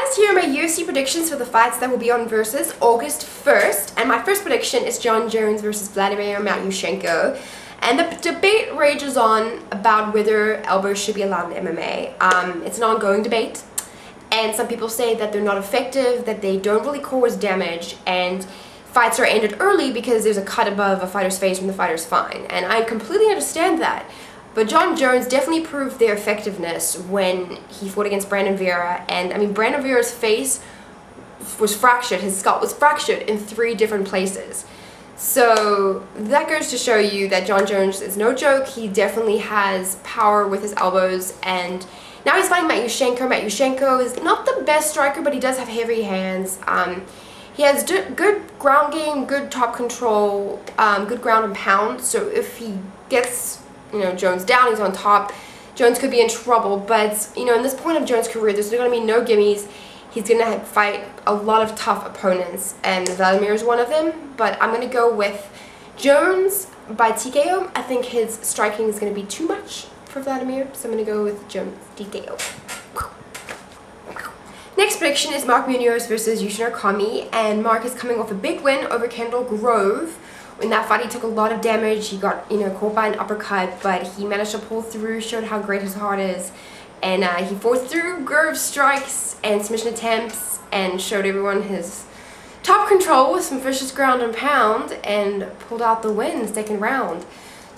guys, here are my UFC predictions for the fights that will be on versus August 1st. And my first prediction is Jon Jones versus Vladimir Matyushenko. And the debate rages on about whether elbows should be allowed in MMA. It's an ongoing debate. And some people say that they're not effective, that they don't really cause damage, and fights are ended early because there's a cut above a fighter's face when the fighter's fine. And I completely understand that. But Jon Jones definitely proved their effectiveness when he fought against Brandon Vera. And I mean, Brandon Vera's face was fractured, his scalp was fractured in 3 different places. So that goes to show you that Jon Jones is no joke. He definitely has power with his elbows. And now he's fighting Matyushenko. Matyushenko is not the best striker, but he does have heavy hands. He has good ground game, good top control, good ground and pound. So if he gets Jones down, he's on top, Jones could be in trouble. But in this point of Jones' career, there's going to be no gimmies. He's going to fight a lot of tough opponents, and Vladimir is one of them. But I'm going to go with Jones by TKO. I think his striking is going to be too much for Vladimir, so I'm going to go with Jones TKO. Next prediction is Mark Munoz versus Yushin Okami, and Mark is coming off a big win over Kendall Grove. In that fight, he took a lot of damage. He got caught by an uppercut, but he managed to pull through, showed how great his heart is, and he fought through Grove's strikes and submission attempts and showed everyone his top control with some vicious ground and pound and pulled out the win in the second round.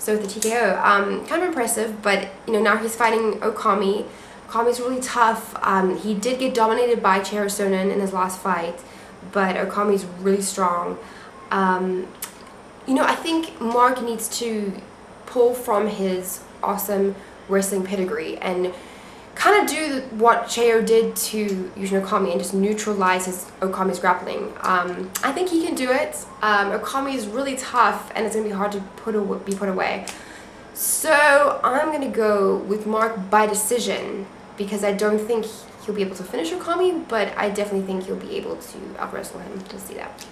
So with the TKO, kind of impressive. But now he's fighting Okami. Okami's really tough. He did get dominated by Chair Sonnen in his last fight, but Okami's really strong. I think Mark needs to pull from his awesome wrestling pedigree and kind of do what Cheo did to Yushin Okami and just neutralize Okami's grappling. I think he can do it. Okami is really tough, and it's going to be hard to be put away. So I'm going to go with Mark by decision, because I don't think he'll be able to finish Okami, but I definitely think he'll be able to out-wrestle him. We'll see that.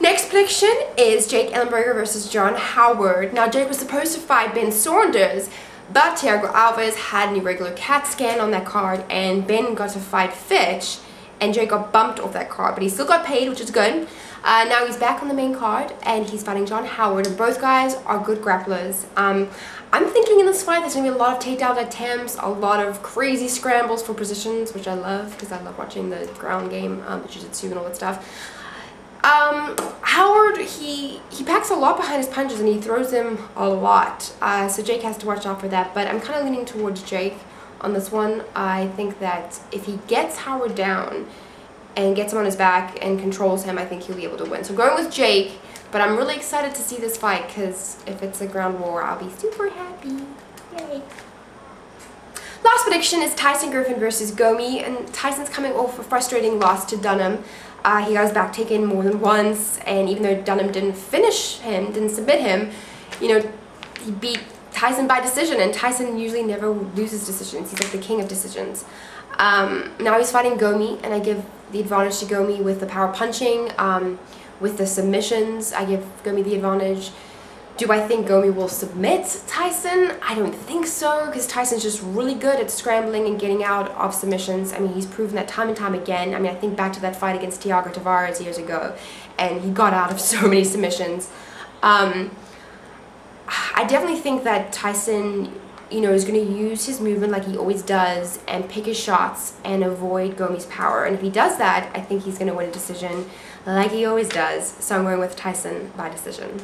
Next prediction is Jake Ellenberger versus John Howard. Now, Jake was supposed to fight Ben Saunders, but Thiago Alves had an irregular CAT scan on that card, and Ben got to fight Fitch, and Jake got bumped off that card, but he still got paid, which is good. Now he's back on the main card, and he's fighting John Howard, and both guys are good grapplers. I'm thinking in this fight there's going to be a lot of takedown attempts, a lot of crazy scrambles for positions, which I love, because I love watching the ground game, the jiu-jitsu and all that stuff. Howard, he packs a lot behind his punches, and he throws them a lot. So Jake has to watch out for that, but I'm kind of leaning towards Jake on this one. I think that if he gets Howard down and gets him on his back and controls him, I think he'll be able to win. So I'm going with Jake, but I'm really excited to see this fight, because if it's a ground war, I'll be super happy. Yay. Last prediction is Tyson Griffin versus Gomi, and Tyson's coming off a frustrating loss to Dunham. He got his back taken more than once, and even though Dunham didn't submit him, he beat Tyson by decision, and Tyson usually never loses decisions. He's like the king of decisions. Now he's fighting Gomi, and I give the advantage to Gomi with the power punching, with the submissions. I give Gomi the advantage. Do I think Gomi will submit Tyson? I don't think so, because Tyson's just really good at scrambling and getting out of submissions. I mean, he's proven that time and time again. I mean, I think back to that fight against Thiago Tavares years ago, and he got out of so many submissions. I definitely think that Tyson, is going to use his movement like he always does and pick his shots and avoid Gomi's power. And if he does that, I think he's going to win a decision like he always does. So I'm going with Tyson by decision.